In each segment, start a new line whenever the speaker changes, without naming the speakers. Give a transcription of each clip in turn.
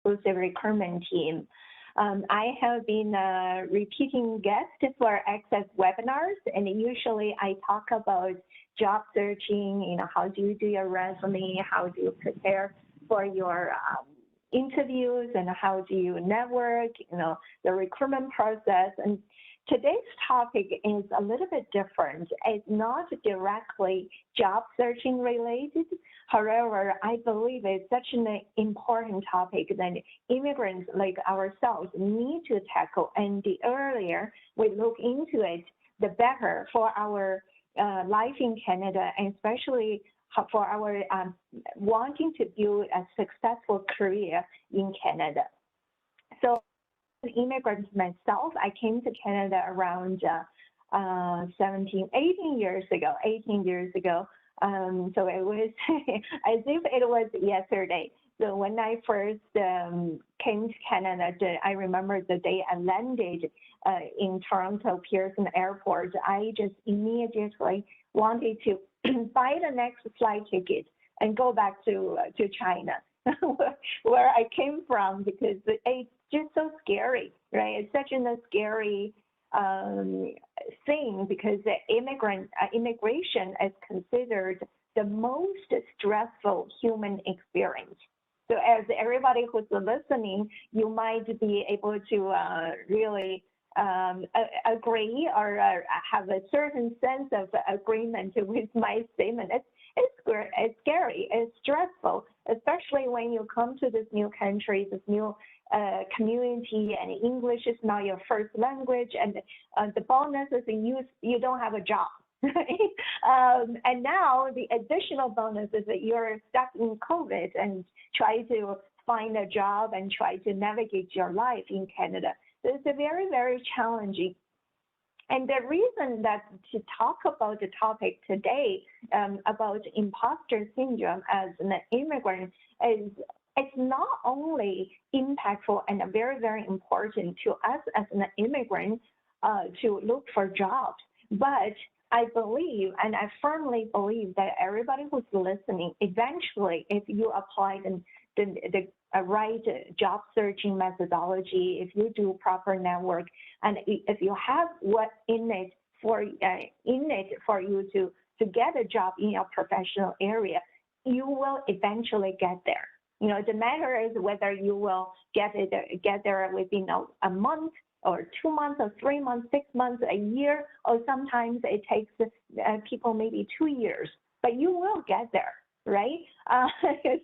exclusive recruitment team. I have been a repeating guest for ACCES webinars, and usually I talk about job searching, how do you do your resume, how do you prepare for your interviews, and how do you network, the recruitment process. And today's topic is a little bit different. It's not directly job searching related. However, I believe it's such an important topic that immigrants like ourselves need to tackle. And the earlier we look into it, the better for our life in Canada, and especially for our wanting to build a successful career in Canada. So, an immigrant myself, I came to Canada around 18 years ago. So it was as if it was yesterday. So when I first came to Canada, I remember the day I landed in Toronto Pearson Airport, I just immediately wanted to buy the next flight ticket and go back to China, where I came from, because it's just so scary, right? It's such a scary thing, because the immigration is considered the most stressful human experience. So as everybody who's listening, you might be able to really agree or have a certain sense of agreement with my statement. It's scary, it's stressful, especially when you come to this new country, this new community, and English is not your first language, and the bonus is you don't have a job. And now the additional bonus is that you're stuck in COVID and try to find a job and try to navigate your life in Canada. So it's a very, very challenging. And the reason that to talk about the topic today about imposter syndrome as an immigrant is it's not only impactful and very, very important to us as an immigrant to look for jobs, but I believe, and I firmly believe, that everybody who's listening, eventually, if you apply the right job searching methodology, if you do proper network, and if you have what in it for you to get a job in your professional area, you will eventually get there. The matter is whether you will get there within a month, or 2 months, or 3 months, 6 months, a year, or sometimes it takes people maybe 2 years, but you will get there, right?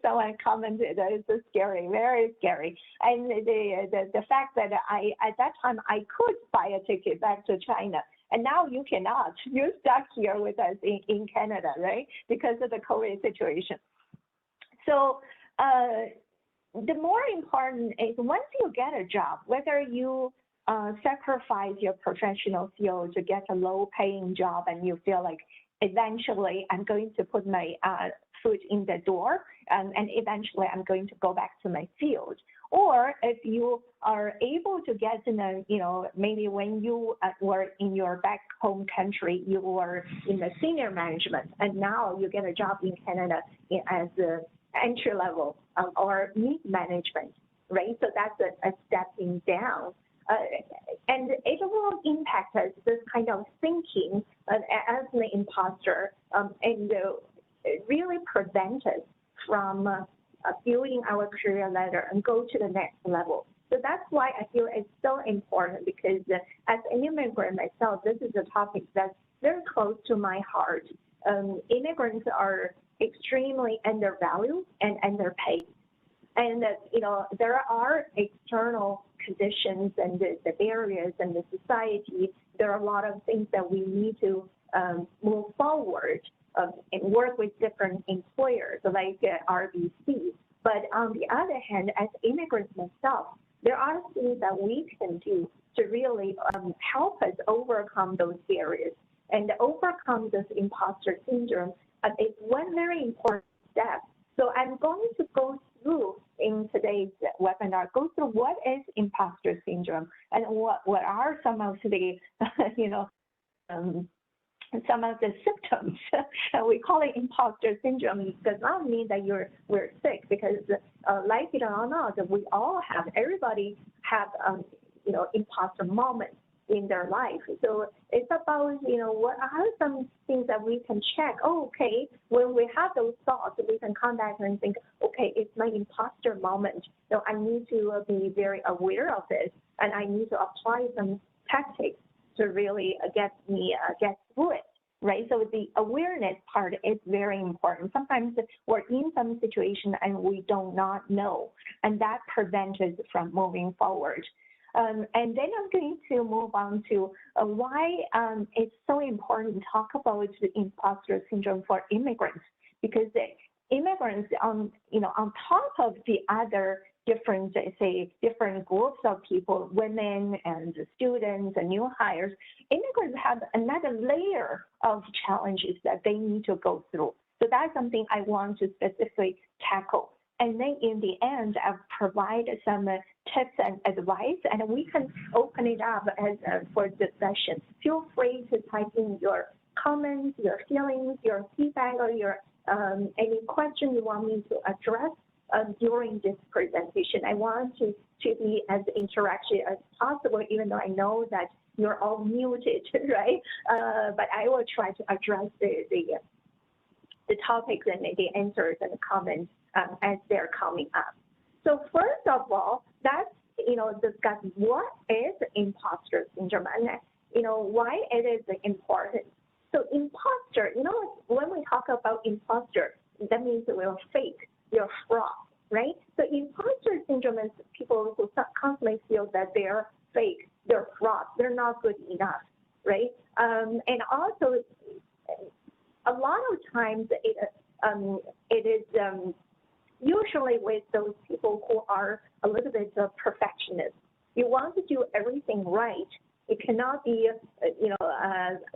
Someone commented that it's scary, very scary. And the fact that at that time, I could buy a ticket back to China, and now you cannot. You're stuck here with us in Canada, right? Because of the COVID situation. So the more important is once you get a job, whether you sacrifice your professional field to get a low-paying job, and you feel like eventually I'm going to put my foot in the door, and eventually I'm going to go back to my field. Or if you are able to get in maybe when you were in your back home country, you were in the senior management, and now you get a job in Canada as a entry level or mid-management, right? So that's a stepping down. And it will impact us, this kind of thinking as an imposter, and really prevent us from building our career ladder and go to the next level. So that's why I feel it's so important, because as an immigrant myself, this is a topic that's very close to my heart. Immigrants are extremely undervalued and underpaid. And there are external conditions and the barriers and the society. There are a lot of things that we need to move forward and work with different employers like RBC. But on the other hand, as immigrants myself, there are things that we can do to really help us overcome those barriers and overcome this imposter syndrome. It's one very important step. So I'm going to go through in today's webinar, go through what is imposter syndrome and what are some of the some of the symptoms. We call it imposter syndrome. It does not mean that we're sick, because like it or not, we all have, everybody have, imposter moments in their life. So it's about, what are some things that we can check? Oh, okay, when we have those thoughts, we can come back and think, okay, it's my imposter moment. So I need to be very aware of this, and I need to apply some tactics to really get through it, right? So the awareness part is very important. Sometimes we're in some situation and we do not know, and that prevents us from moving forward. And then I'm going to move on to why it's so important to talk about the imposter syndrome for immigrants, because immigrants, on top of the other different groups of people, women and students and new hires, immigrants have another layer of challenges that they need to go through. So that's something I want to specifically tackle. And then in the end, I'll provide some tips and advice, and we can open it up for discussion. Feel free to type in your comments, your feelings, your feedback, or your any question you want me to address during this presentation. I want to be as interactive as possible, even though I know that you're all muted, right? But I will try to address the topics and the answers and the comments as they're coming up. So first of all, let's discuss what is imposter syndrome and why it is important. So imposter, when we talk about imposter, that means that we're fake, you're fraud, right? So imposter syndrome is people who constantly feel that they're fake, they're fraud, they're not good enough, right? And also, a lot of times it is usually with those people who are a little bit perfectionist. You want to do everything right. It cannot be,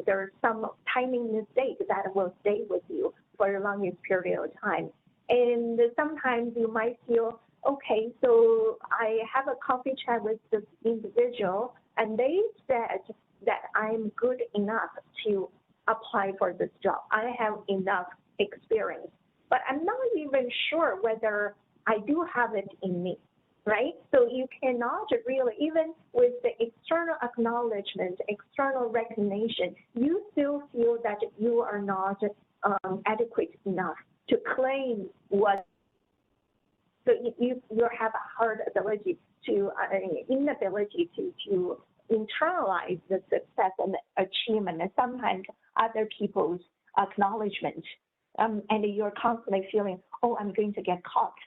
there's some timing mistake that will stay with you for the longest period of time. And sometimes you might feel, okay, so I have a coffee chat with this individual, and they said that I'm good enough to apply for this job. I have enough experience, but I'm not even sure whether I do have it in me, right? So you cannot really, even with the external acknowledgement, external recognition, you still feel that you are not adequate enough to claim what. So you have a hard ability to, inability to internalize the success and achievement, and sometimes other people's acknowledgement. And you're constantly feeling, oh, I'm going to get caught,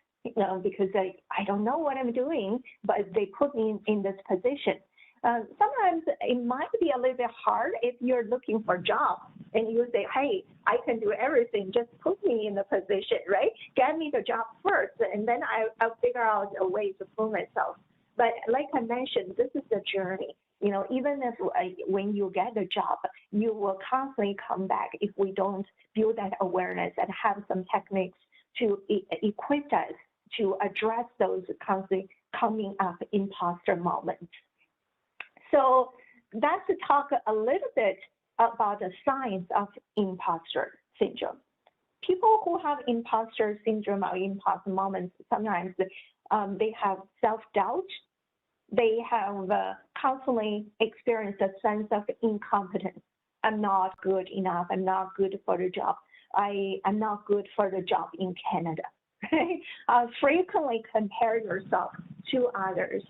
because I don't know what I'm doing, but they put me in this position. Sometimes it might be a little bit hard if you're looking for a job and you say, hey, I can do everything, just put me in the position, right? Get me the job first, and then I'll figure out a way to prove myself. But like I mentioned, this is the journey. Even if when you get the job, you will constantly come back if we don't build that awareness and have some techniques to equip us to address those constantly coming up imposter moments. So let's talk a little bit about the signs of imposter syndrome. People who have imposter syndrome or imposter moments, sometimes they have self-doubt. They have constantly experienced a sense of incompetence. I'm not good enough. I'm not good for the job. I'm not good for the job in Canada. Right? Frequently compare yourself to others,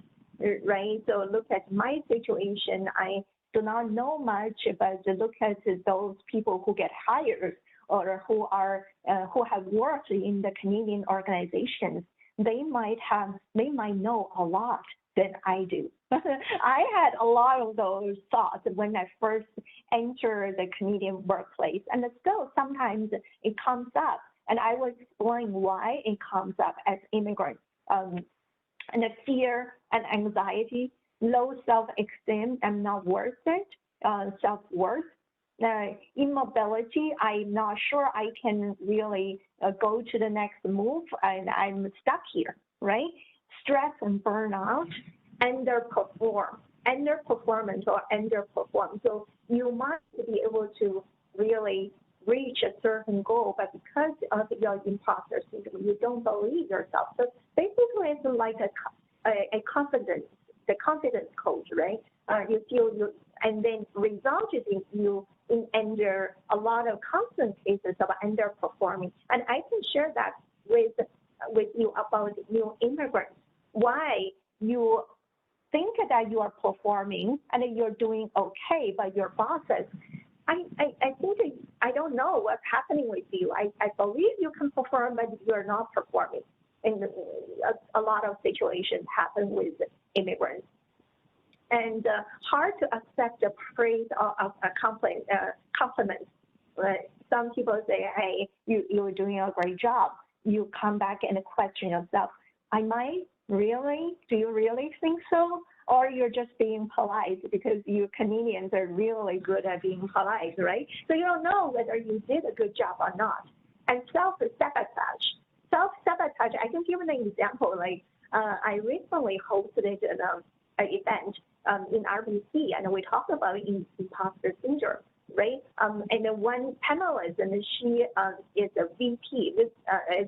right? So look at my situation. I do not know much, but look at those people who get hired or who have worked in the Canadian organizations. They might know a lot than I do. I had a lot of those thoughts when I first entered the Canadian workplace, and still sometimes it comes up, and I was exploring why it comes up as immigrants. And the fear and anxiety, low self-esteem, I'm not worth it, self-worth, immobility, I'm not sure I can really go to the next move, and I'm stuck here, right? Stress and burnout, underperformance or underperform. So you must be able to really reach a certain goal, but because of your imposter syndrome, you don't believe yourself. So basically, it's like a confidence, the confidence coach, right? You feel you, and then resulted in you in under a lot of constant cases of underperforming. And I can share that with you about new immigrants. Why you think that you are performing and you're doing okay, but your bosses, I think, I don't know what's happening with you. I believe you can perform, but you're not performing. And a lot of situations happen with immigrants. And hard to accept the praise of a compliment. Some people say, hey, you're doing a great job. You come back and question yourself, am I really? Do you really think so? Or you're just being polite because you Canadians are really good at being polite, right? So you don't know whether you did a good job or not. And self-sabotage. Self-sabotage, I can give an example. Like I recently hosted an event in RBC, and we talked about imposter syndrome, right? And then one panelist, and she is a VP, is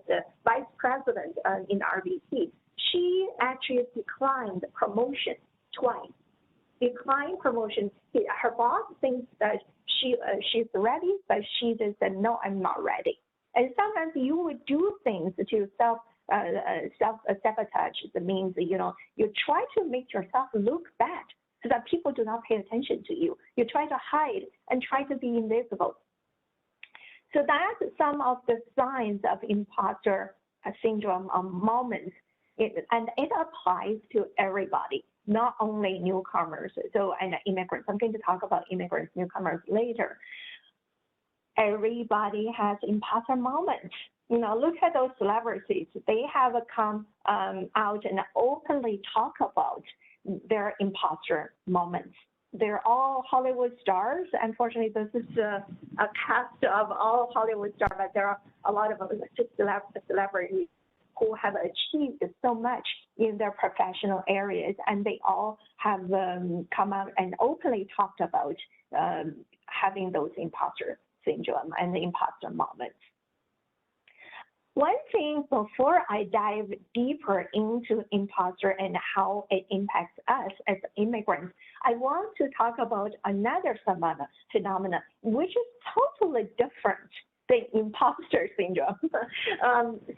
a vice president in RBC. She actually declined promotion twice. Declined promotion. Her boss thinks that she's ready, but she just said, no, I'm not ready. And sometimes you would do things to self-sabotage. That means, you try to make yourself look bad so that people do not pay attention to you. You try to hide and try to be invisible. So that's some of the signs of imposter syndrome moments. And it applies to everybody, not only newcomers, and immigrants. I'm going to talk about immigrants, newcomers later. Everybody has imposter moments. Look at those celebrities. They have come out and openly talk about their imposter moments. They're all Hollywood stars. Unfortunately, this is a cast of all Hollywood stars, but there are a lot of celebrities who have achieved so much in their professional areas, and they all have come out and openly talked about having those imposter syndrome and the imposter moments. One thing before I dive deeper into imposter and how it impacts us as immigrants, I want to talk about another phenomenon, which is totally different than imposter syndrome.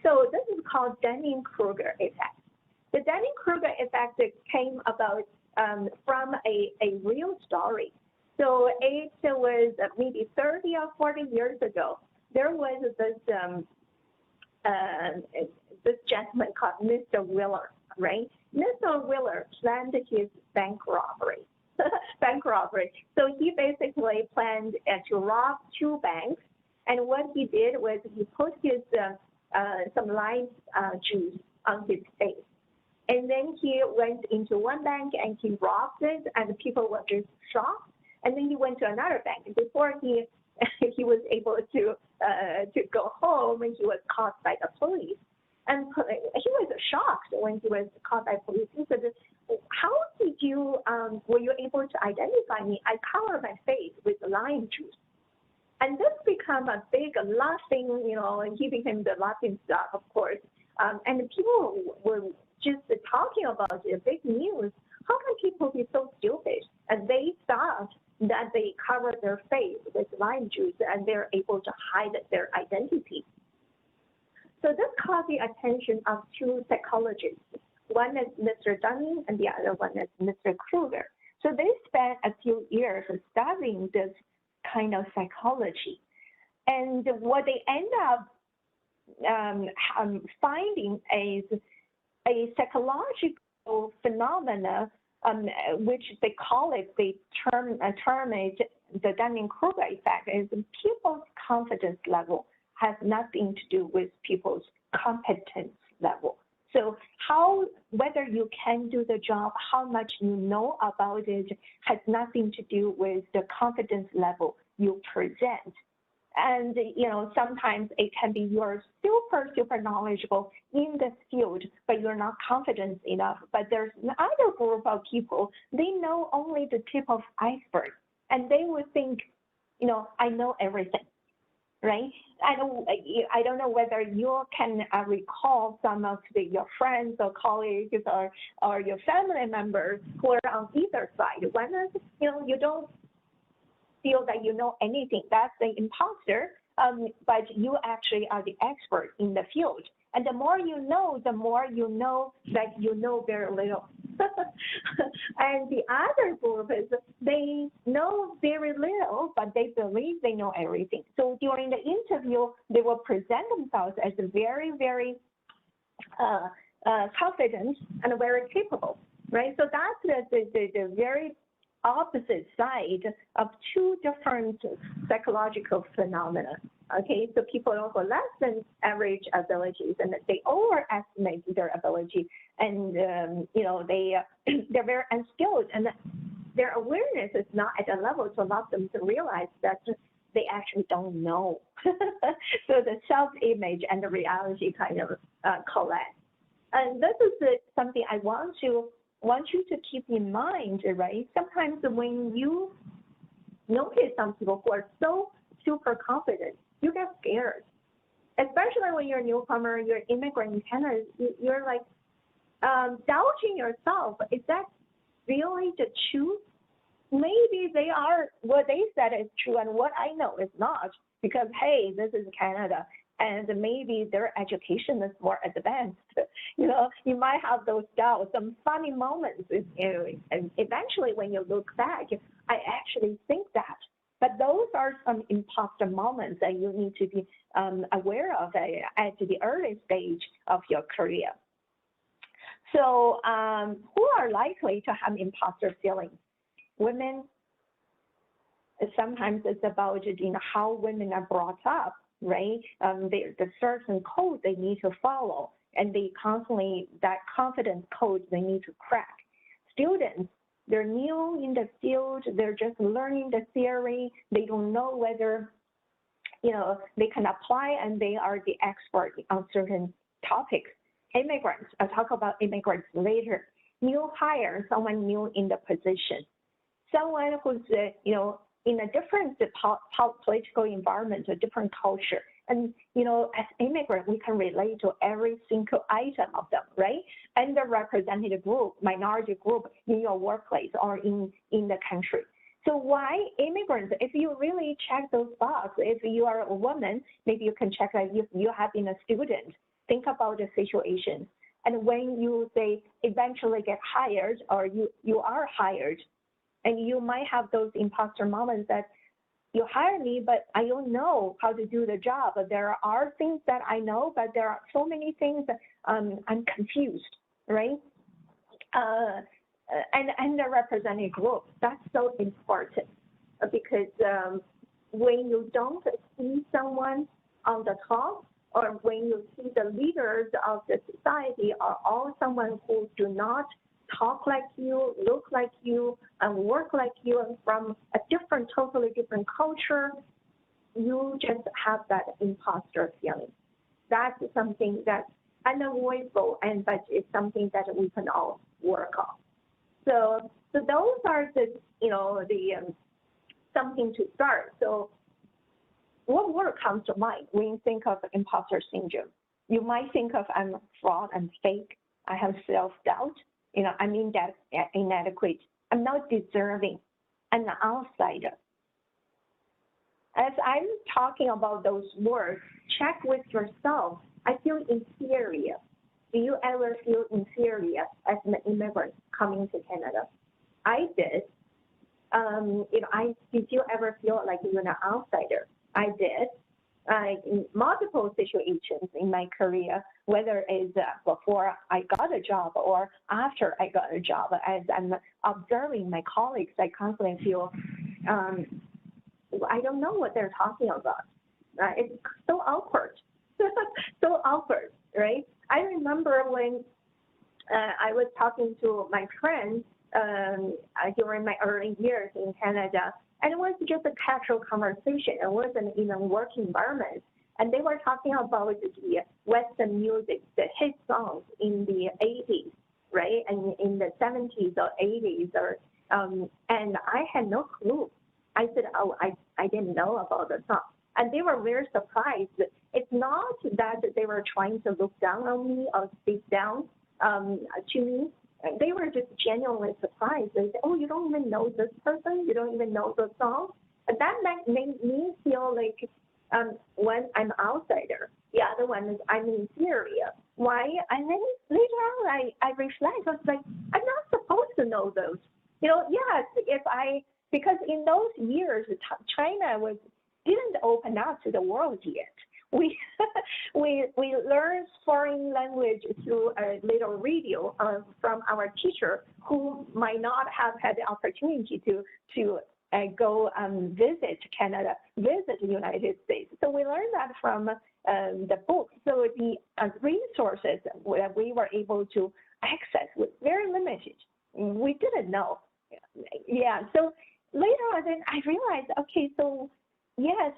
So this is called Dunning-Kruger effect. The Dunning-Kruger effect came about from a real story. So it was maybe 30 or 40 years ago. There was this gentleman called Mr. Wheeler, right? Mr. Wheeler planned his bank robbery. So he basically planned to rob two banks. And what he did was he put his some lime juice on his face. And then he went into one bank and he robbed it, and the people were just shocked. And then he went to another bank. And before he was able to go home, and he was caught by the police. And he was shocked when he was caught by police. He said, how did you, were you able to identify me? I covered my face with lime juice. And this became a big laughing, and he became the laughing stock, of course. And people were just talking about it, big news. How can people be so stupid? And they thought that they covered their face with lime juice and they're able to hide their identity. So this caught the attention of two psychologists. One is Mr. Dunning and the other one is Mr. Kruger. So they spent a few years studying this kind of psychology. And what they end up finding is a psychological phenomena, which they call it, the term is the Dunning-Kruger effect, is people's confidence level has nothing to do with people's competence level. So whether you can do the job, how much you know about it has nothing to do with the confidence level you present. And, sometimes it can be you're super knowledgeable in this field, but you're not confident enough. But there's another group of people, they know only the tip of iceberg. And they would think, I know everything, right? I don't know whether you can recall some of your friends or colleagues or your family members who are on either side. One is, you don't feel that you know anything. That's the imposter, but you actually are the expert in the field. And the more you know that you know very little. And the other group is they know very little, but they believe they know everything. So during the interview, they will present themselves as very, very confident and very capable, right? So that's the very opposite side of two different psychological phenomena. Okay, so people who have less than average abilities and they overestimate their ability, and they're very unskilled, and their awareness is not at a level to allow them to realize that they actually don't know. So the self-image and the reality kind of collide. And this is something I want you to keep in mind, right? Sometimes when you notice some people who are so super confident, you get scared, especially when you're a newcomer, you're an immigrant in Canada. You're like doubting yourself. Is that really the truth? Maybe they are, what they said is true and what I know is not, because, hey, this is Canada, and maybe their education is more advanced. You might have those doubts, some funny moments. And eventually, when you look back, I actually think that. But those are some imposter moments that you need to be aware of at the early stage of your career. So who are likely to have imposter feelings? Women. Sometimes it's about how women are brought up, right? The certain code they need to follow, and they constantly, that confidence code they need to crack. Students, they're new in the field, they're just learning the theory, they don't know whether they can apply, and they are the expert on certain topics. Immigrants, I'll talk about immigrants later. New hire, someone new in the position. Someone who's, in a different political environment, a different culture. And, as immigrants, we can relate to every single item of them, right? Underrepresented group, minority group in your workplace or in the country. So why immigrants? If you really check those boxes, if you are a woman, maybe you can check that if you have been a student, think about the situation. And when you say eventually get hired, or you are hired, and you might have those imposter moments that you hire me, but I don't know how to do the job. There are things that I know, but there are so many things that I'm confused, right? And underrepresented group, that's so important, because when you don't see someone on the top, or when you see the leaders of the society are all someone who do not talk like you, look like you, and work like you, and from a totally different culture, you just have that imposter feeling. That's something that's unavoidable, but it's something that we can all work on. So those are something to start. So what word comes to mind when you think of imposter syndrome? You might think of I'm fraud, I'm fake, I have self-doubt, I'm inadequate, I'm not deserving, I'm an outsider. As I'm talking about those words, check with yourself. I feel inferior. Do you ever feel inferior as an immigrant coming to Canada? I did. Did you ever feel like you're an outsider? I did. In multiple situations in my career, whether it's before I got a job or after I got a job, as I'm observing my colleagues, I constantly feel, I don't know what they're talking about. It's so awkward, so awkward, right? I remember when I was talking to my friends during my early years in Canada, and it was just a casual conversation. It wasn't even work environment. And they were talking about the Western music, the hit songs in the 80s, right? And in the 70s or 80s, and I had no clue. I said, oh, I didn't know about the song. And they were very surprised. It's not that they were trying to look down on me or speak down to me. They were just genuinely surprised. They said, oh, you don't even know this person? You don't even know the song? And that made me feel like when I'm outsider. The other one is I'm inferior. Why? And then later on, I reflect. I was like, I'm not supposed to know those. Yes, because in those years, China didn't open up to the world yet. We learned foreign language through a little radio from our teacher who might not have had the opportunity to go visit Canada, visit the United States. So we learned that from the books. So the resources that we were able to access was very limited. We didn't know. Yeah. So later on, then I realized, okay, so yes,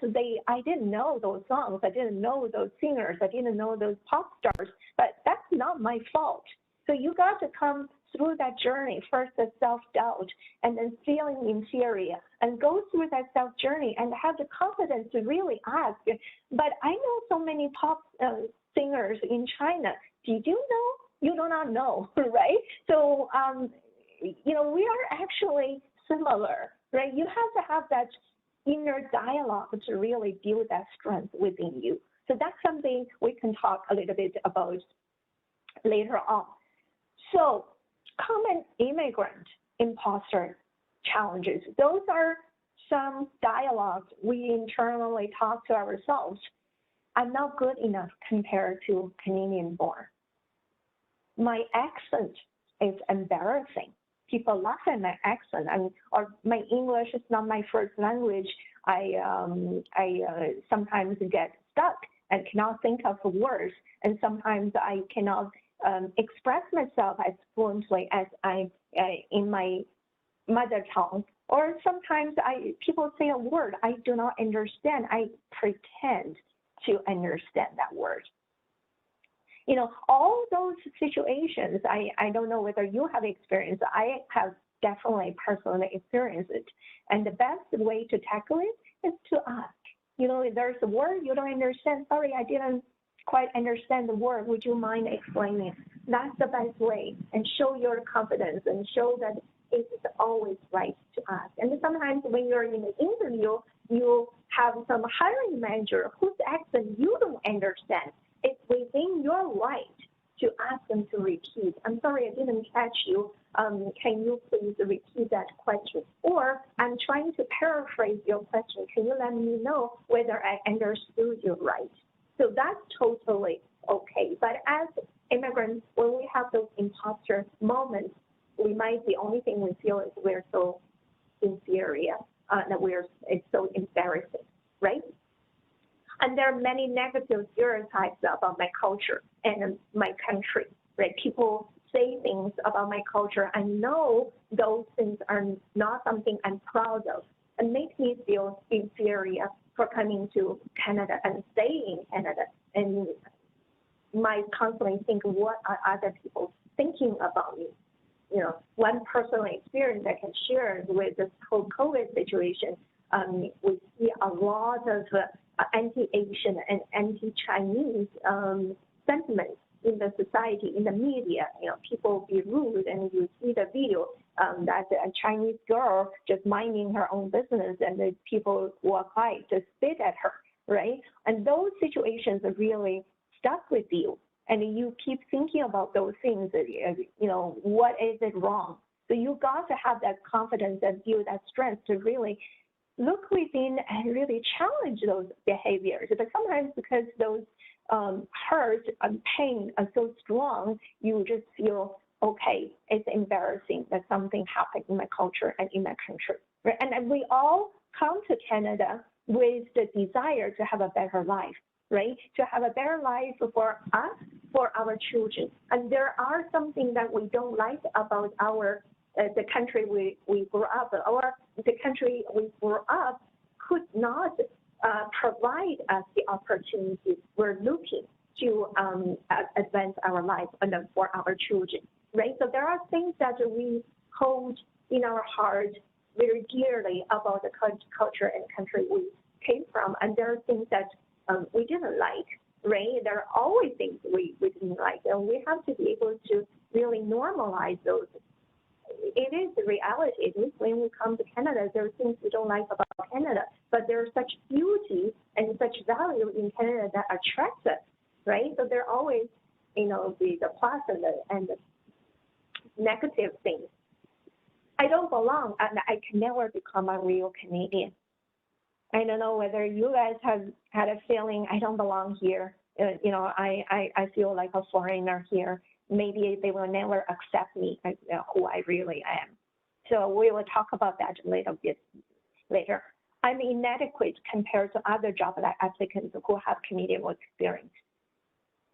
I didn't know those songs. I didn't know those singers. I didn't know those pop stars, but that's not my fault. So you got to come through that journey, first the self-doubt and then feeling inferior, and go through that self-journey and have the confidence to really ask. But I know so many pop singers in China. Did you know? You do not know, right? So, we are actually similar, right? You have to have that inner dialogue to really build that strength within you. So that's something we can talk a little bit about later on. So common immigrant imposter challenges. Those are some dialogues we internally talk to ourselves. I'm not good enough compared to Canadian born. My accent is embarrassing. People laugh at my accent, or my English is not my first language. I sometimes get stuck and cannot think of words, and sometimes I cannot express myself as fluently as I in my mother tongue. Or sometimes people say a word I do not understand. I pretend to understand that word. All those situations, I don't know whether you have experienced. I have definitely personally experienced it. And the best way to tackle it is to ask. If there's a word you don't understand, sorry, I didn't quite understand the word. Would you mind explaining? That's the best way, and show your confidence and show that it's always right to ask. And sometimes when you're in an interview, you have some hiring manager whose accent you don't understand. It's within your right to ask them to repeat. I'm sorry, I didn't catch you. Can you please repeat that question? Or I'm trying to paraphrase your question. Can you let me know whether I understood you right? So that's totally okay. But as immigrants, when we have those imposter moments, the only thing we feel is we're so inferior, that it's so embarrassing, right? And there are many negative stereotypes about my culture and my country, right? People say things about my culture. I know those things are not something I'm proud of, and make me feel inferior for coming to Canada and staying in Canada. And might constantly think, what are other people thinking about me? One personal experience I can share with this whole COVID situation, we see a lot of anti-Asian and anti-Chinese sentiments in the society, in the media. People be rude, and you see the video that a Chinese girl just minding her own business, and the people walk by to spit at her, right? And those situations are really stuck with you, and you keep thinking about those things. What is it wrong? So you got to have that confidence and build that strength to really look within and really challenge those behaviors. But sometimes because those hurt and pain are so strong, you just feel, okay, it's embarrassing that something happened in my culture and in my country. Right? And we all come to Canada with the desire to have a better life, right? To have a better life for us, for our children. And there are some things that we don't like about the country we grew up, or the country we grew up could not provide us the opportunities we're looking to advance our life and for our children, right? So there are things that we hold in our heart very dearly about the culture and country we came from, and there are things that we didn't like, right? There are always things we didn't like, and we have to be able to really normalize those. It is the reality. It is when we come to Canada, there are things we don't like about Canada, but there's such beauty and such value in Canada that attracts us, right? So there are always, you know, the plus and the negative things. I don't belong, and I can never become a real Canadian. I don't know whether you guys have had a feeling I don't belong here. You know, I feel like a foreigner here. Maybe they will never accept me as who I really am. So we will talk about that a little bit later. I'm inadequate compared to other job applicants who have Canadian work experience.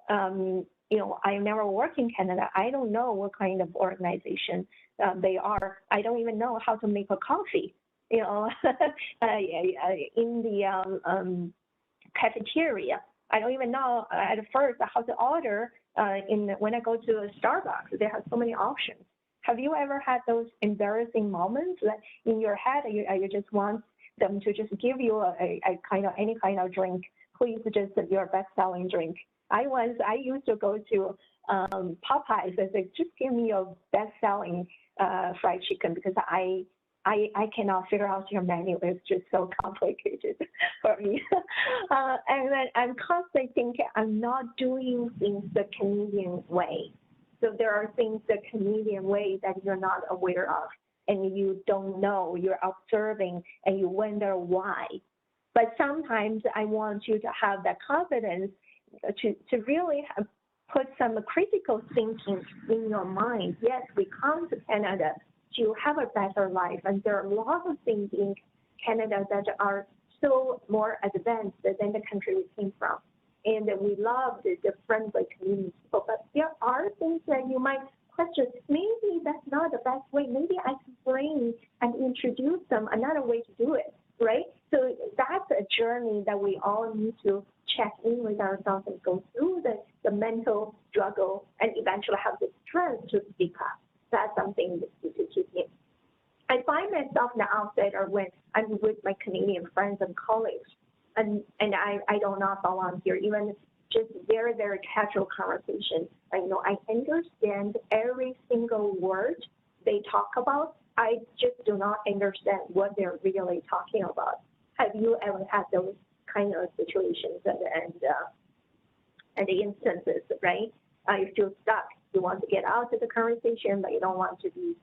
You know, I never worked in Canada. I don't know what kind of organization they are. I don't even know how to make a coffee. You know, in the cafeteria, I don't even know at first how to order. When I go to a Starbucks, they have so many options. Have you ever had those embarrassing moments that in your head you just want them to just give you a kind of any kind of drink? Please, just your best-selling drink. I used to go to Popeyes and say, just give me your best-selling fried chicken, because I cannot figure out your menu. It's just so complicated for me. And then I'm constantly thinking I'm not doing things the Canadian way. So there are things the Canadian way that you're not aware of, and you don't know, you're observing, and you wonder why. But sometimes I want you to have that confidence to really put some critical thinking in your mind. Yes, we come to Canada to have a better life, and there are lots of things in Canada that are so more advanced than the country we came from. And we love the friendly community people, but there are things that you might question. Maybe that's not the best way. Maybe I can bring and introduce them another way to do it, right? So that's a journey that we all need to check in with ourselves and go through the mental struggle and eventually have the strength to speak up. That's something to keep in. I find myself an outsider when I'm with my Canadian friends and colleagues, and I do not belong here, even just very, very casual conversation. I understand every single word they talk about. I just do not understand what they're really talking about. Have you ever had those kind of situations and instances, right? You feel stuck. You want to get out of the conversation, but you don't want to be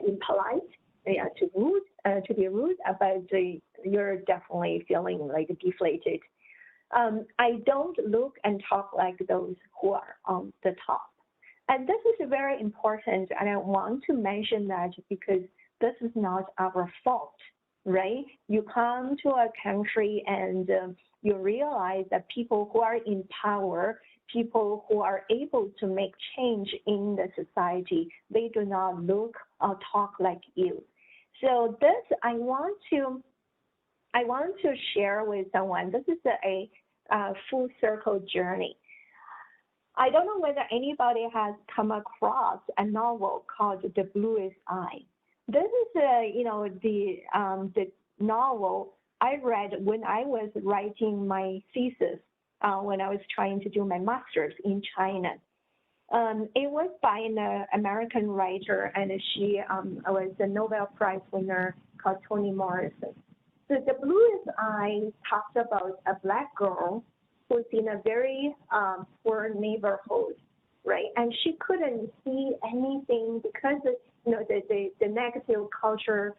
impolite, to be rude, but you're definitely feeling like deflated. I don't look and talk like those who are on the top. And this is very important, and I want to mention that because this is not our fault, right? You come to a country and you realize that people who are in power, people who are able to make change in the society, they do not look or talk like you. So this, I want to share with someone. This is a full circle journey. I don't know whether anybody has come across a novel called The Bluest Eye. This is the novel I read when I was writing my thesis, when I was trying to do my master's in China. It was by an American writer, and she was a Nobel Prize winner called Toni Morrison. So The Bluest Eye talks about a Black girl who's in a very poor neighborhood, right? And she couldn't see anything because of, the negative culture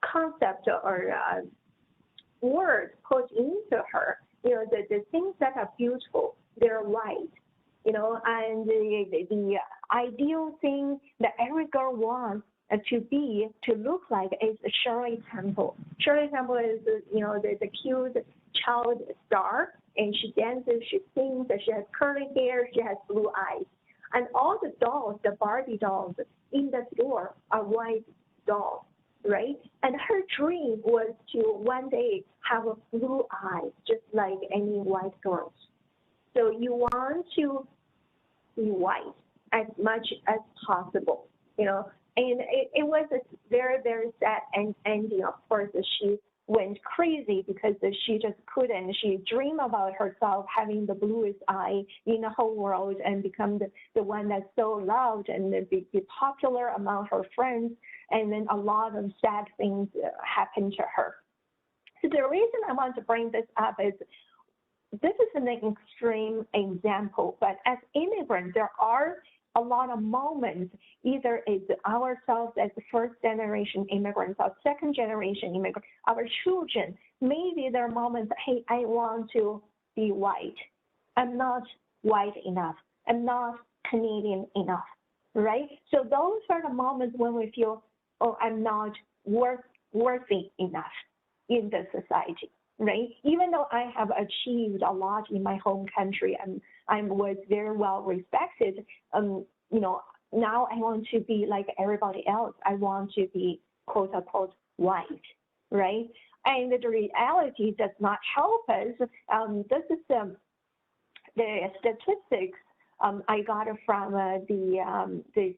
concept or words put into her. The things that are beautiful, they're white, and the ideal thing that every girl wants to look like is Shirley Temple. Shirley Temple is, the cute child star, and she dances, she sings, she has curly hair, she has blue eyes. And all the dolls, the Barbie dolls in the store are white dolls, right? And her dream was to one day have a blue eye, just like any white girls. So you want to be white as much as possible. And it was a very, very sad ending. Of course, she went crazy because she just couldn't. She dreamed about herself having the bluest eye in the whole world and become the one that's so loved and be popular among her friends. And then a lot of sad things happened to her. So the reason I want to bring this up is this is an extreme example, but as immigrants, there are a lot of moments, either it's ourselves as first-generation immigrants or second-generation immigrants, our children, maybe there are moments, hey, I want to be white. I'm not white enough. I'm not Canadian enough, right? So those are the moments when we feel, oh, I'm not worthy enough in the society, right? Even though I have achieved a lot in my home country and I was very well respected, you know, now I want to be like everybody else. I want to be quote unquote white, right? And the reality does not help us. This is the statistics I got it from the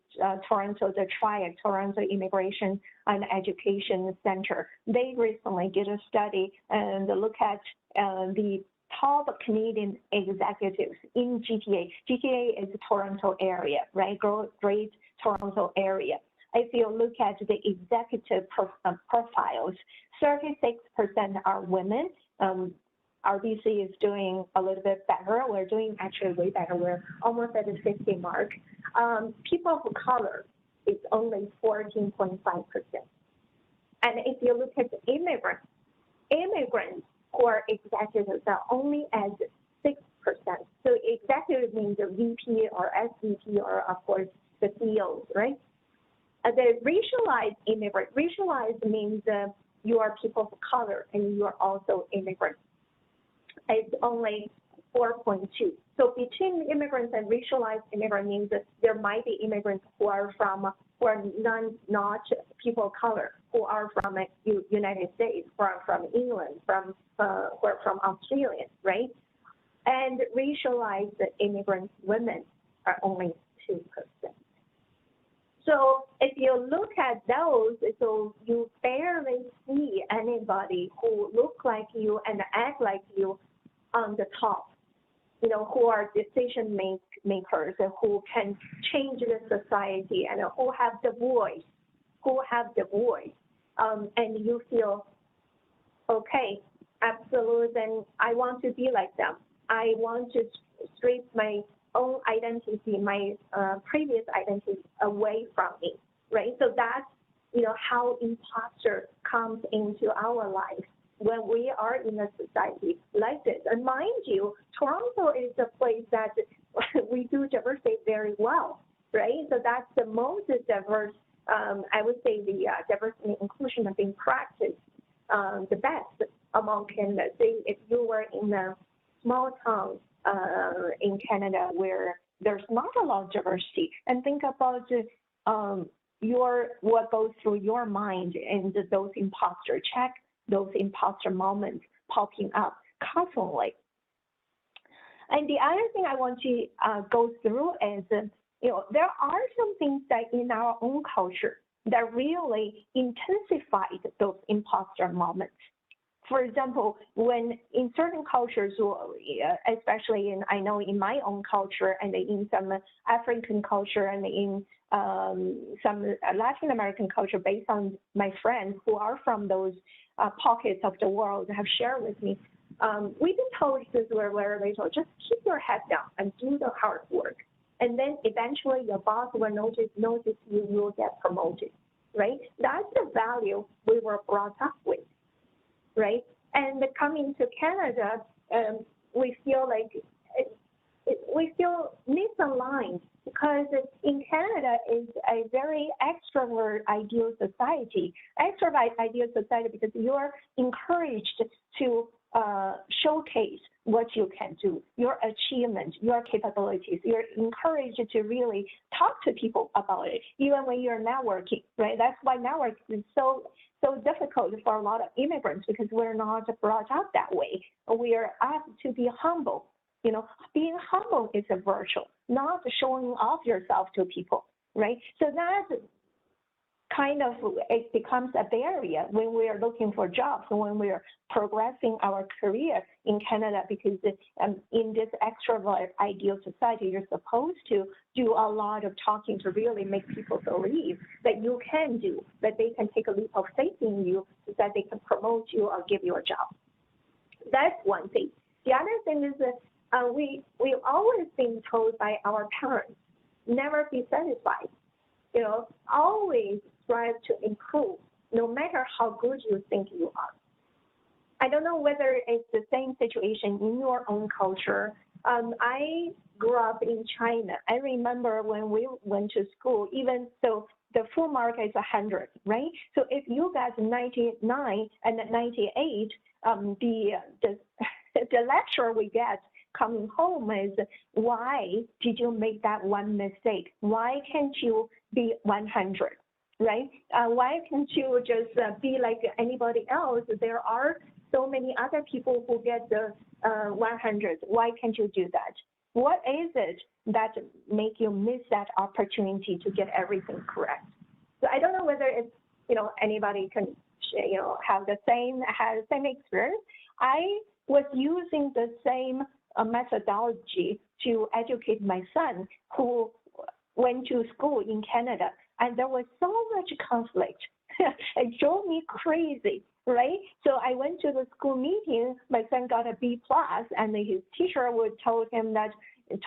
Toronto, the TRIAC, Toronto Immigration and Education Center. They recently did a study and look at the top Canadian executives in GTA. GTA is the Toronto area, right? Great Toronto area. If you look at the executive profiles, 36% are women. RBC is doing a little bit better. We're doing actually way better. We're almost at the 50 mark. People of color is only 14.5%. And if you look at the immigrants who are executives are only at 6%. So executive means a VP or SVP or, of course, the CEOs, right? The racialized immigrant, racialized means you are people of color and you are also immigrants. It's only 4.2. So between immigrants and racialized immigrant means that there might be immigrants who are not people of color, who are from the United States, who are from England, who are from Australia, right? And racialized immigrant women are only 2%. So if you look at those, so you barely see anybody who look like you and act like you on the top, you know, who are decision makers and who can change the society and who have the voice, and you feel, okay, absolutely, and I want to be like them. I want to strip my own identity, my previous identity away from me, right? So that's, you know, how imposter comes into our life when we are in a society like this. And mind you, Toronto is a place that we do diversity very well, right? So that's the most diverse, I would say the diversity and inclusion are being practiced the best among Canada. Say if you were in a small town in Canada where there's not a lot of diversity, and think about what goes through your mind and those imposter checks, those imposter moments popping up constantly. And the other thing I want to go through is, you know, there are some things that in our own culture that really intensified those imposter moments. For example, when in certain cultures, especially I know in my own culture and in some African culture and in some Latin American culture, based on my friends who are from those pockets of the world have shared with me, we've been told this were very little, just keep your head down and do the hard work. And then eventually your boss will notice you will get promoted, right? That's the value we were brought up with, right? And coming to Canada, we feel like we feel misaligned because in Canada is a very extrovert ideal society. Extrovert ideal society because you're encouraged to showcase what you can do, your achievements, your capabilities. You're encouraged to really talk to people about it, even when you're networking, right? That's why networking is so difficult for a lot of immigrants because we're not brought up that way. We are asked to be humble. You know, being humble is a virtue, not showing off yourself to people, right? So that's kind of, it becomes a barrier when we are looking for jobs, when we are progressing our career in Canada, because in this extrovert ideal society, you're supposed to do a lot of talking to really make people believe that you can do, that they can take a leap of faith in you, that they can promote you or give you a job. That's one thing. The other thing is that we've always been told by our parents, never be satisfied. You know, always strive to improve, no matter how good you think you are. I don't know whether it's the same situation in your own culture. I grew up in China. I remember when we went to school, even so the full mark is 100, right? So if you got 99 and 98, the lecture we get coming home is, why did you make that one mistake? Why can't you be 100, right? Why can't you just be like anybody else? There are so many other people who get the 100. Why can't you do that? What is it that make you miss that opportunity to get everything correct? So I don't know whether it's, you know, anybody can, you know, have the same experience. I was using the same methodology to educate my son, who went to school in Canada, and there was so much conflict. It drove me crazy, right? So I went to the school meeting. My son got a B+, and his teacher would tell him that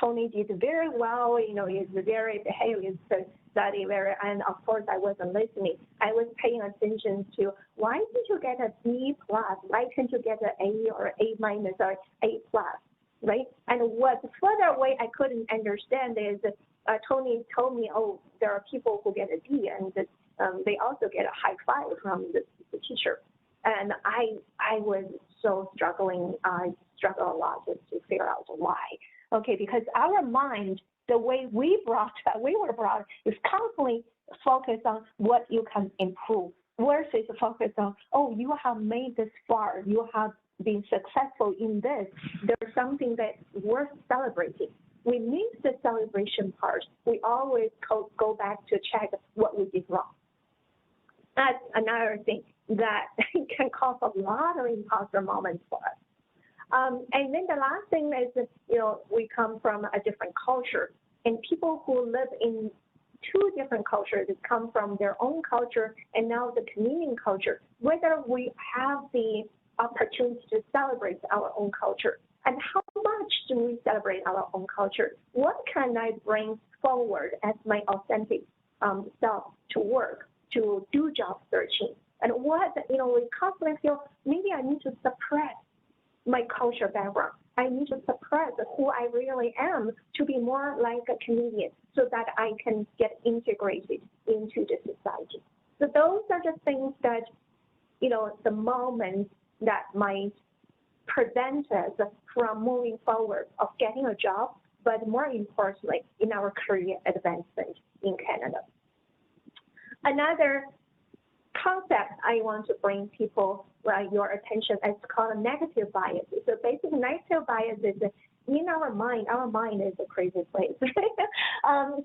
Tony did very well. You know, he's very behaved, study very, and of course I wasn't listening. I was paying attention to, why did you get a B+? Why can't you get an A or A- or A+? Right? And what further away I couldn't understand is Tony told me, oh, there are people who get a D, and they also get a high five from the teacher. And I was so struggling. I struggled a lot to figure out why. Okay, because our mind, the way we were brought, is constantly focused on what you can improve, versus focused on, oh, you have made this far, you have been successful in this, there's something that's worth celebrating. We miss the celebration part. We always go back to check what we did wrong. That's another thing that can cause a lot of imposter moments for us. And then the last thing is, you know, we come from a different culture, and people who live in two different cultures, that come from their own culture and now the Canadian culture, whether we have the opportunity to celebrate our own culture, and how much do we celebrate our own culture? What can I bring forward as my authentic self to work, to do job searching? And what, you know, we constantly feel, maybe I need to suppress my culture background. I need to suppress who I really am to be more like a Canadian, so that I can get integrated into the society. So those are the things that, you know, the moments that might prevent us from moving forward of getting a job, but more importantly, in our career advancement in Canada. Another concept I want to bring people your attention is called negative bias. So basically, negative bias is in our mind is a crazy place.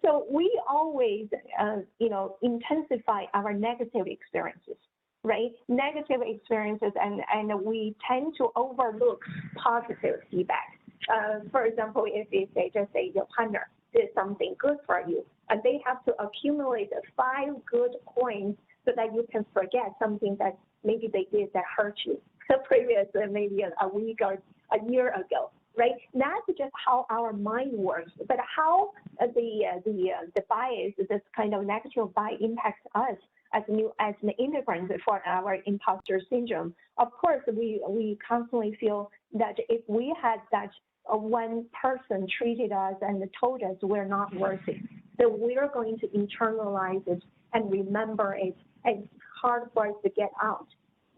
So we always, you know, intensify our negative experiences, right? Negative experiences, and we tend to overlook positive feedback. For example, if you say, just say your partner did something good for you, and they have to accumulate 5 good points so that you can forget something that maybe they did that hurt you previously, maybe a week or a year ago, right? That's just how our mind works. But how the bias, this kind of negative bias, impacts us as an immigrant for our imposter syndrome. Of course, we constantly feel that if we had that one person treated us and told us we're not worthy, that we're going to internalize it and remember it, and it's hard for us to get out,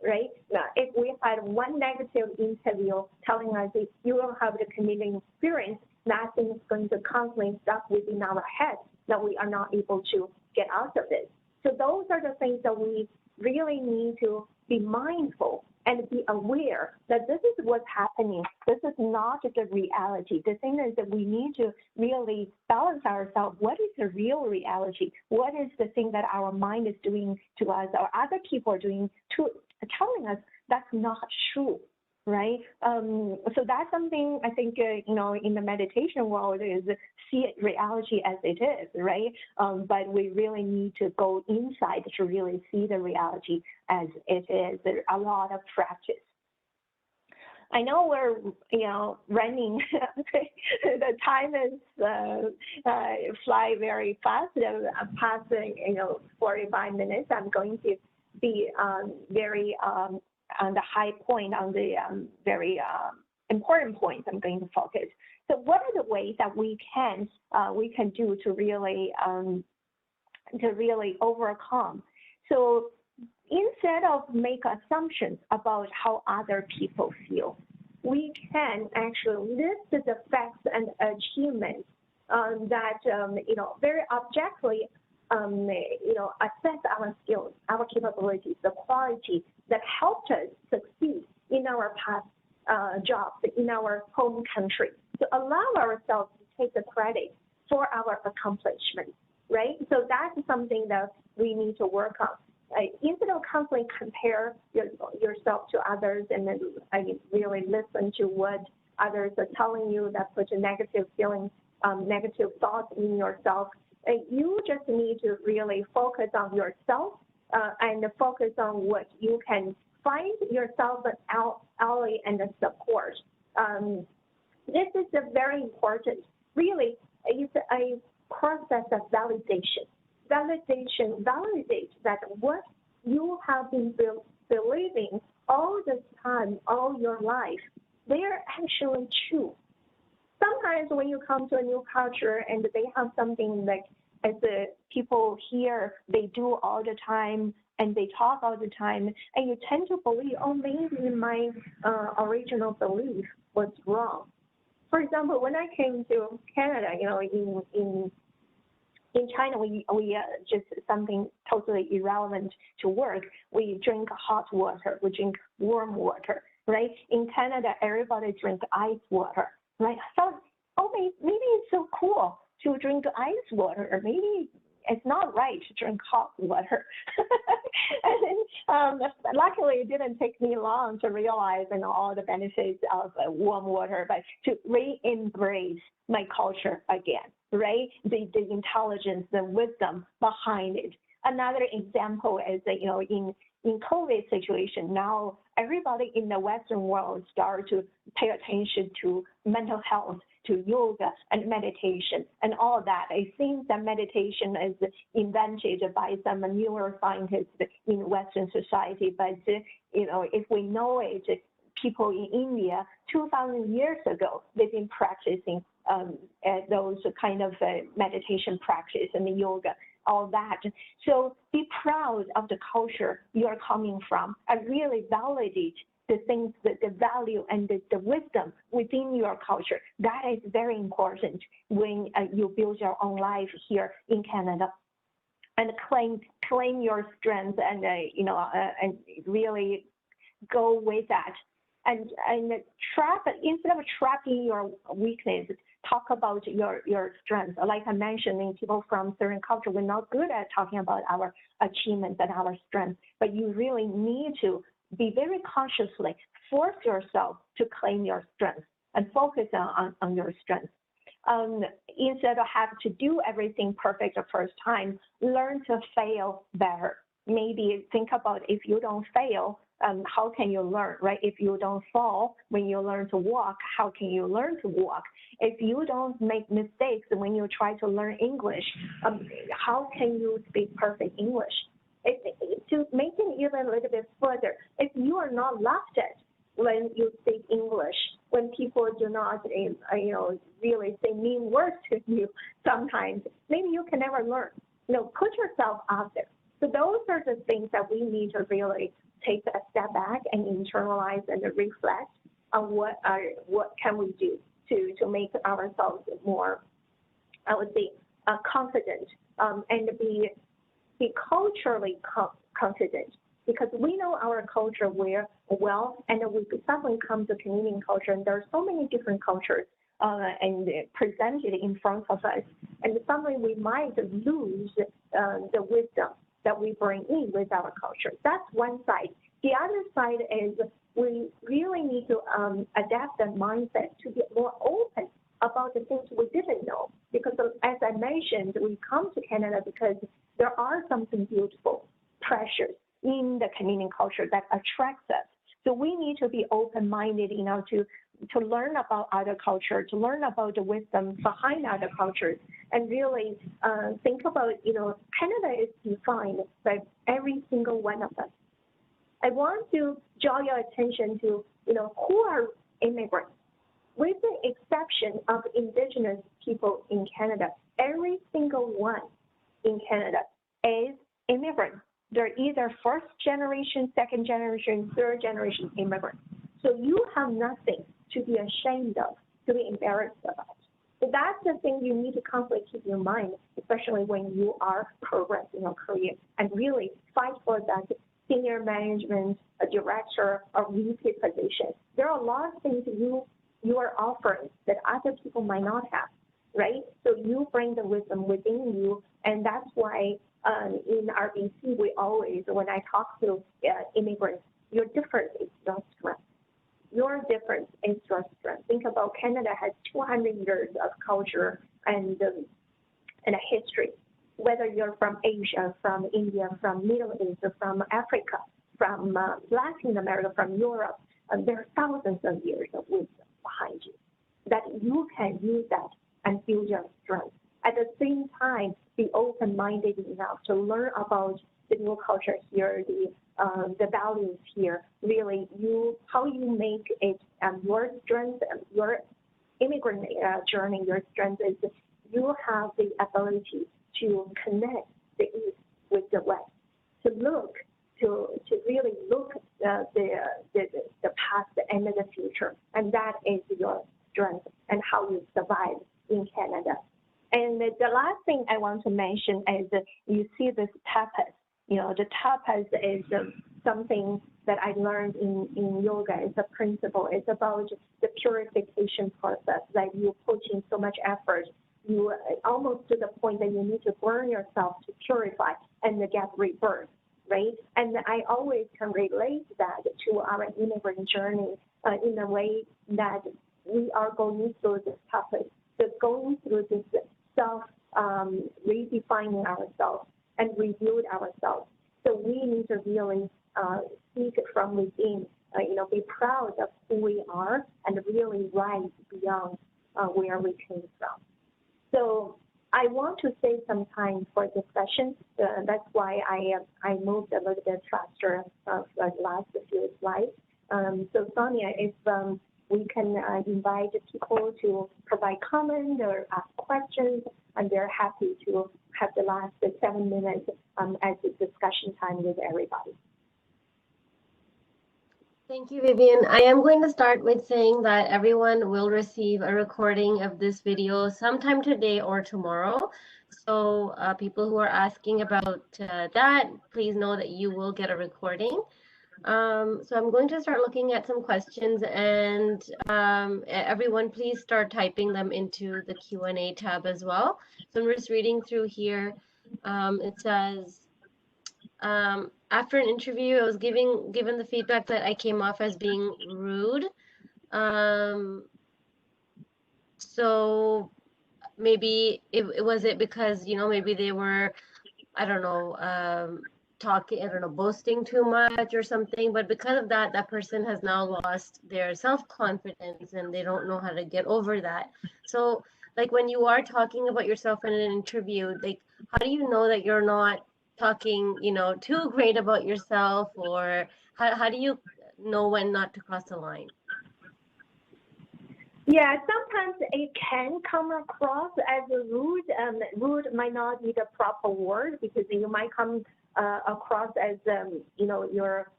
right? Now, if we had one negative interview telling us if you don't have the Canadian experience, nothing is going to constantly stuck within our head that we are not able to get out of it. So those are the things that we really need to be mindful and be aware that this is what's happening. This is not the reality. The thing is that we need to really balance ourselves. What is the real reality? What is the thing that our mind is doing to us or other people are doing to telling us that's not true? Right. So that's something I think, in the meditation world is see reality as it is. Right. But we really need to go inside to really see the reality as it is. There's a lot of practice. I know we're, running. The time is fly very fast. Past, 45 minutes. I'm going to be very on the high point, on the very important points I'm going to focus. So what are the ways that we can do to really overcome? So instead of make assumptions about how other people feel, we can actually list the facts and achievements that very objectively assess our skills, our capabilities, the quality that helped us succeed in our past jobs, in our home country, to allow ourselves to take the credit for our accomplishments, right? So that's something that we need to work on. Instead of constantly compare yourself to others and then really listen to what others are telling you that puts a negative feeling, negative thoughts in yourself, you just need to really focus on yourself and focus on what you can find yourself an ally and a support. This is very important. Really, it's a process of validation. Validation validates that what you have been believing all this time, all your life, they're actually true. Sometimes when you come to a new culture and they have something like, as the people here, they do all the time and they talk all the time, and you tend to believe, oh, maybe my original belief was wrong. For example, when I came to Canada, in China, we just something totally irrelevant to work. We drink hot water, we drink warm water, right? In Canada, everybody drinks ice water, right? So, oh, maybe it's so cool to drink ice water, or maybe it's not right to drink hot water. And then, luckily, it didn't take me long to realize all the benefits of warm water, but to re-embrace my culture again, right? The intelligence, the wisdom behind it. Another example is that, in COVID situation, now everybody in the Western world start to pay attention to mental health, to yoga and meditation and all that. It seems that meditation is invented by some neuroscientists in Western society, but if we know it, people in India 2,000 years ago, they've been practicing those kind of meditation practice and the yoga, all that. So be proud of the culture you're coming from and really validate the things, the value and the wisdom within your culture. That is very important when you build your own life here in Canada. And claim your strengths and and really go with that. And instead of trapping your weakness, talk about your strengths. Like I mentioned, in people from certain culture, we're not good at talking about our achievements and our strengths, but you really need to be very consciously force yourself to claim your strengths and focus on your strengths. Instead of having to do everything perfect the first time, learn to fail better. Maybe think about, if you don't fail, how can you learn, right? If you don't fall when you learn to walk, how can you learn to walk? If you don't make mistakes when you try to learn English, how can you speak perfect English? To make it even a little bit further, if you are not laughed at when you speak English, when people do not, really say mean words to you sometimes, maybe you can never learn. Put yourself out there. So those are the things that we need to really take a step back and internalize and reflect on what can we do to make ourselves more, I would say, confident and be culturally confident. because we know our culture well, and we suddenly come to Canadian culture, and there are so many different cultures and presented in front of us, and suddenly we might lose the wisdom that we bring in with our culture. That's one side. The other side is we really need to adapt that mindset to be more open about the things we didn't know. Because as I mentioned, we come to Canada because there are something beautiful, precious in the Canadian culture that attracts us. So we need to be open-minded, to learn about other culture, to learn about the wisdom behind other cultures, and really think about, Canada is defined by every single one of us. I want to draw your attention to, who are immigrants. With the exception of Indigenous people in Canada, every single one in Canada is immigrant. They're either first generation, second generation, third generation immigrants. So you have nothing to be ashamed of, to be embarrassed about. So that's the thing you need to constantly keep in mind, especially when you are progressing your career, and really fight for that senior management, a director, or VP position. There are a lot of things you are offering that other people might not have, right? So you bring the wisdom within you, and that's why in RBC, we always, when I talk to immigrants, your difference is your strength. Your difference is your strength. Think about Canada has 200 years of culture and a history. Whether you're from Asia, from India, from Middle East, from Africa, from Latin America, from Europe, there are thousands of years of wisdom behind you that you can use that and build your strength. At the same time, be open-minded enough to learn about the new culture here, the values here. Really, how you make it your strength, your immigrant journey. Your strength is you have the ability to connect the East with the West, to really look the past and the future, and that is your strength and how you survive in Canada. And the last thing I want to mention is you see this tapas. The tapas is something that I learned in yoga. It's a principle. It's about the purification process that you put in so much effort. You almost to the point that you need to burn yourself to purify and get rebirth, right? And I always can relate that to our immigrant journey in a way that we are going through this tapas, going through this redefining ourselves and rebuild ourselves. So we need to really speak from within, be proud of who we are and really rise beyond where we came from. So I want to save some time for discussion. That's why I moved a little bit faster of the last few slides. So Sonia, if we can invite people to provide comments or ask questions, and they're happy to have the last 7 minutes as a discussion time with everybody.
Thank you, Vivian. I am going to start with saying that everyone will receive a recording of this video sometime today or tomorrow. So people who are asking about that, please know that you will get a recording. So I'm going to start looking at some questions, and everyone please start typing them into the Q&A tab as well. So I'm just reading through here. It says, after an interview, I was given the feedback that I came off as being rude. So maybe it was it because, maybe they were, I don't know, boasting too much or something, but because of that, that person has now lost their self-confidence and they don't know how to get over that. So like when you are talking about yourself in an interview, like how do you know that you're not talking, too great about yourself, or how do you know when not to cross the line?
Yeah, sometimes it can come across as rude. Rude might not be the proper word because you might come across as, you're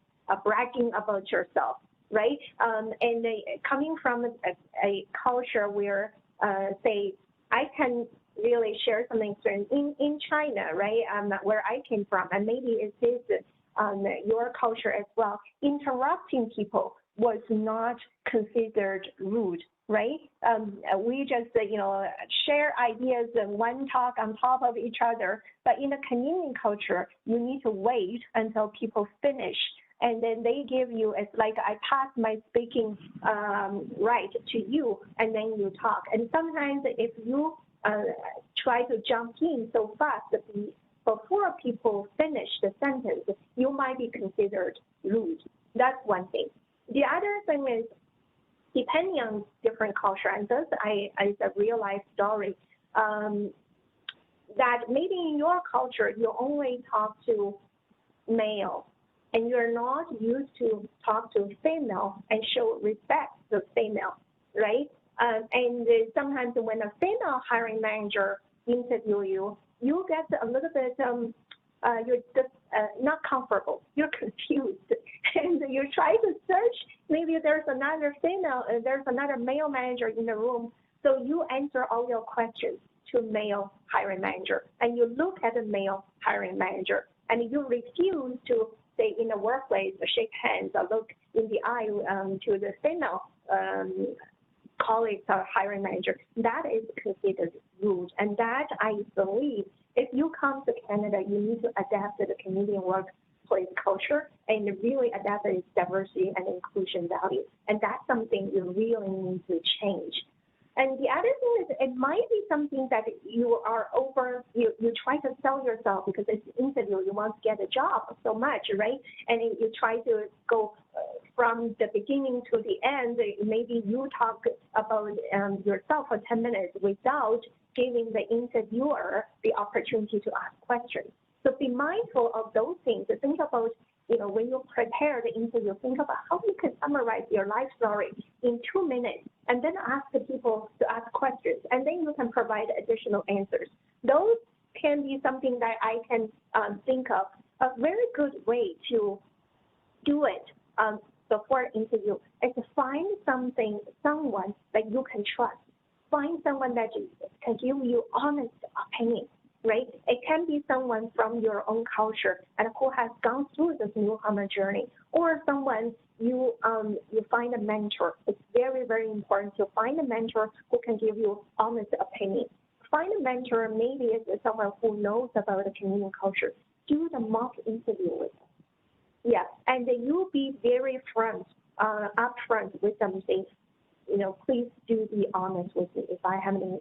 bragging about yourself, right? And coming from a culture where, say, I can really share some experience in China, right? Where I came from, and maybe it is your culture as well, interrupting people was not considered rude, right? We just, share ideas and one talk on top of each other. But in the Canadian culture, you need to wait until people finish. And then they give you, it's like I pass my speaking right to you, and then you talk. And sometimes if you try to jump in so fast before people finish the sentence, you might be considered rude. That's one thing. The other thing is, depending on different culture, and this is a real life story, that maybe in your culture, you only talk to male, and you're not used to talk to female and show respect to female, right? And sometimes when a female hiring manager interview you, you get a little bit, you're just not comfortable, you're confused, and you try to search, maybe there's another female, there's another male manager in the room, so you answer all your questions to male hiring manager, and you look at the male hiring manager, and you refuse to say in the workplace, shake hands or look in the eye to the female colleagues or hiring manager. That is considered rude, and that I believe if you come to Canada, you need to adapt to the Canadian workplace culture and really adapt its diversity and inclusion value. And that's something you really need to change. And the other thing is, it might be something that you are you try to sell yourself because it's an interview, you want to get a job so much, right? And you try to go from the beginning to the end. Maybe you talk about yourself for 10 minutes without giving the interviewer the opportunity to ask questions. So be mindful of those things. Think about, when you prepare the interview, think about how you can summarize your life story in 2 minutes and then ask the people to ask questions, and then you can provide additional answers. Those can be something that I can think of. A very good way to do it before an interview is to find someone that you can trust. Find someone that can give you honest opinion, right? It can be someone from your own culture and who has gone through this newcomer journey, or someone you find a mentor. It's very, very important to find a mentor who can give you honest opinion. Find a mentor, maybe it's someone who knows about the Canadian culture. Do the mock interview with them. Yeah, and then you be very upfront with them. Say, please do be honest with me if I have any,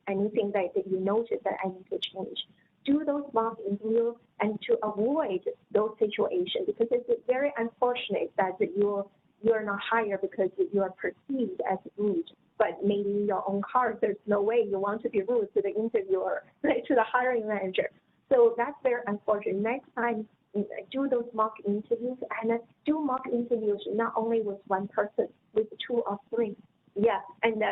anything that you notice that I need to change. Do those mock interviews and to avoid those situations, because it's very unfortunate that you're not hired because you are perceived as rude. But maybe in your own heart, there's no way you want to be rude to the interviewer, right, to the hiring manager. So that's very unfortunate. Next time, do those mock interviews, and do mock interviews not only with one person, with 2 or 3. Yeah, and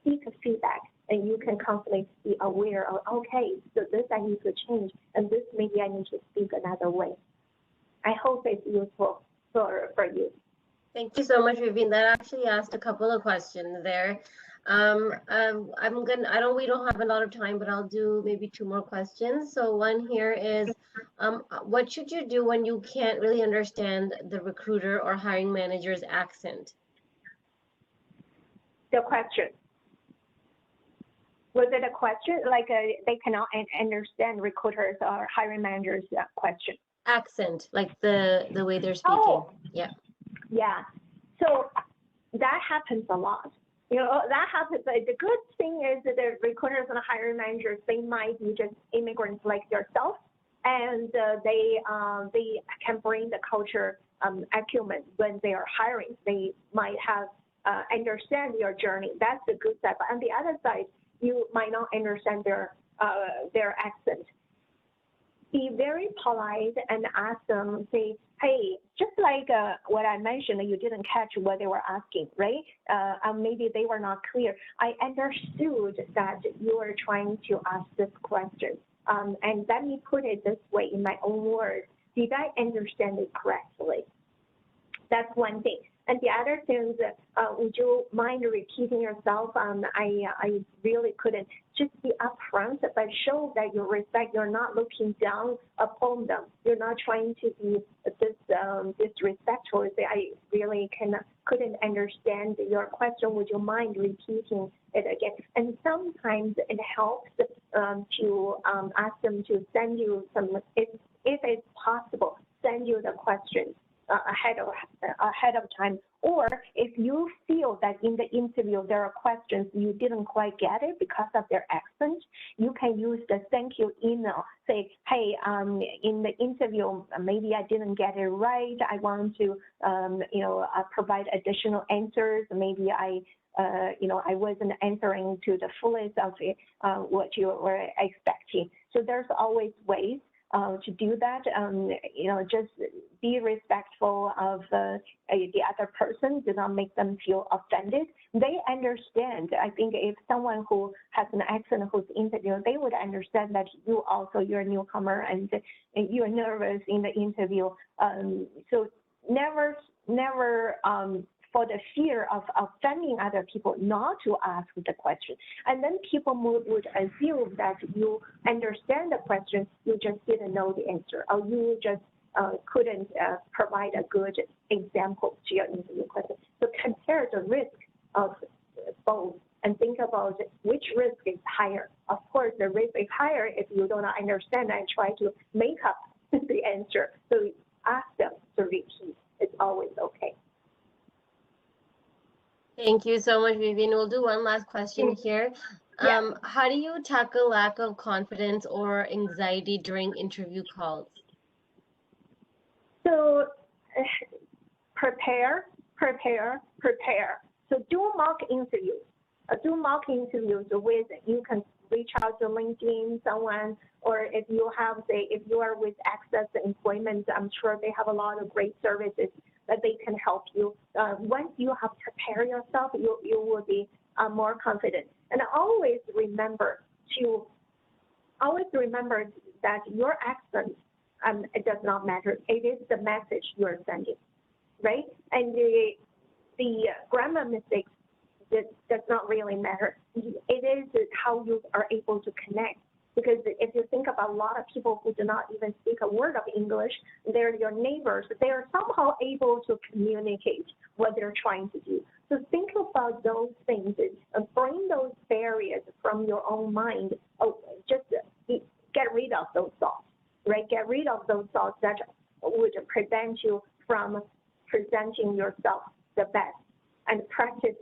seek feedback, and you can constantly be aware of, okay, so this I need to change, and this maybe I need to speak another way. I hope it's useful for you.
Thank you so much, Vivian. That actually asked a couple of questions there. We don't have a lot of time, but I'll do maybe 2 more questions. So one here is, what should you do when you can't really understand the recruiter or hiring manager's accent?
The question. Was it a question? Like they cannot understand recruiters or hiring managers' question?
Accent, like the way they're speaking.
Oh.
Yeah.
Yeah. So that happens a lot. That happens. The good thing is that the recruiters and the hiring managers, they might be just immigrants like yourself, and they can bring the culture acumen when they are hiring. They might have understand your journey. That's the good side. But on the other side, you might not understand their accent. Be very polite and ask them, say, hey, just like what I mentioned, you didn't catch what they were asking, right? Maybe they were not clear. I understood that you were trying to ask this question. And let me put it this way in my own words. Did I understand it correctly? That's one thing. And the other things, would you mind repeating yourself? I really couldn't. Just be upfront, but show that you respect. You're not looking down upon them. You're not trying to be disrespectful. Say, I really couldn't understand your question. Would you mind repeating it again? And sometimes it helps to ask them to send you some, if it's possible, send you the questions ahead of time. Or if you feel that in the interview there are questions you didn't quite get it because of their accent, you can use the thank you email. Say, hey, in the interview maybe I didn't get it right. I want to provide additional answers. Maybe I wasn't answering to the fullest of what you were expecting. So there's always ways to do that. Just be respectful of the other person. Do not make them feel offended. They understand. I think if someone who has an accent who's interviewing, they would understand that you're a newcomer and you're nervous in the interview. So never for the fear of offending other people, not to ask the question. And then people would assume that you understand the question, you just didn't know the answer, or you just couldn't provide a good example to your interview question. So compare the risk of both and think about which risk is higher. Of course, the risk is higher if you don't understand and try to make up the answer. So ask them to repeat. It's always okay.
Thank you so much, Vivian. We'll do one last question here.
Yeah.
How do you tackle lack of confidence or anxiety during interview calls?
So prepare. So do mock interviews. With, you can reach out to LinkedIn, someone, or if you are with ACCESS Employment, I'm sure they have a lot of great services that they can help you. Once you have prepared yourself, you will be more confident. And always remember that your accent, it does not matter. It is the message you are sending, right? And the grammar mistakes does not really matter. It is how you are able to connect. Because if you think about a lot of people who do not even speak a word of English, they're your neighbors. They are somehow able to communicate what they're trying to do. So think about those things and bring those barriers from your own mind. Just get rid of those thoughts, right? Get rid of those thoughts that would prevent you from presenting yourself the best. And practice.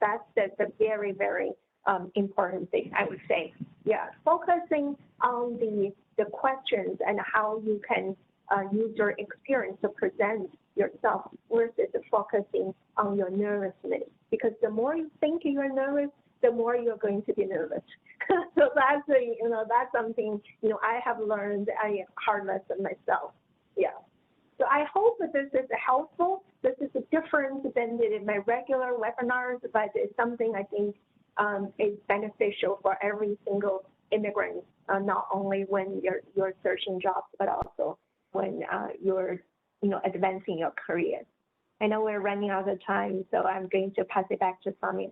That's the very, very important thing, I would say. Yeah, focusing on the questions and how you can use your experience to present yourself versus focusing on your nervousness. Because the more you think you're nervous, the more you're going to be nervous. So that's something I have learned a hard lesson myself. Yeah. So I hope that this is helpful. This is different than my regular webinars, but it's something I think is beneficial for every single immigrant, not only when you're searching jobs, but also when you're advancing your career. I know we're running out of time, so I'm going to pass it back to Samir.